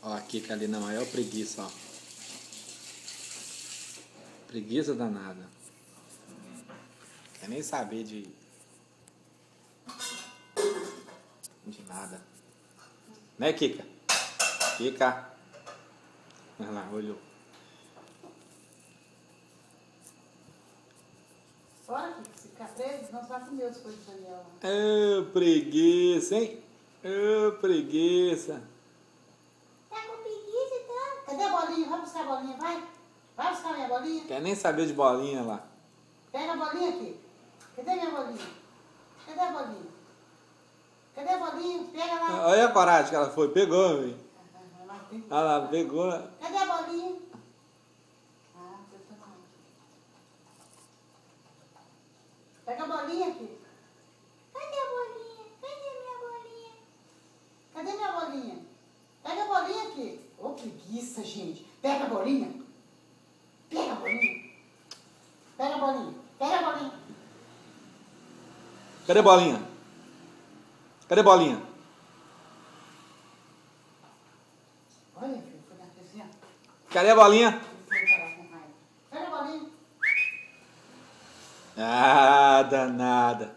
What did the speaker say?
Ó, a Kika ali na maior preguiça, ó. Preguiça danada. Quer nem saber de nada. Né, Kika? Kika. Olha lá, olhou. Bora, Kika, se ficar preso, nós vamos comer as coisas do Daniel. Ô, preguiça, hein? Ô, preguiça. Tá com preguiça, então? Cadê a bolinha? Vai buscar a bolinha, vai. Vai buscar a minha bolinha. Quer nem saber de bolinha lá. Pega a bolinha aqui. Cadê minha bolinha? Cadê a bolinha? Cadê a bolinha? Pega lá. Olha a coragem que ela foi. Pegou, velho. Olha lá, pegou. Cadê a bolinha? Ah, você tá com... Pega a bolinha aqui. Cadê a bolinha? Cadê minha bolinha? Cadê minha bolinha? Pega a bolinha aqui. Ô, preguiça, gente. Pega a bolinha. Pega a bolinha. Pega a bolinha. Pega a bolinha. Cadê a bolinha? Cadê a bolinha? Olha, filho, foi na cozinha. Cadê a bolinha? Pega a bolinha. Ah, danada.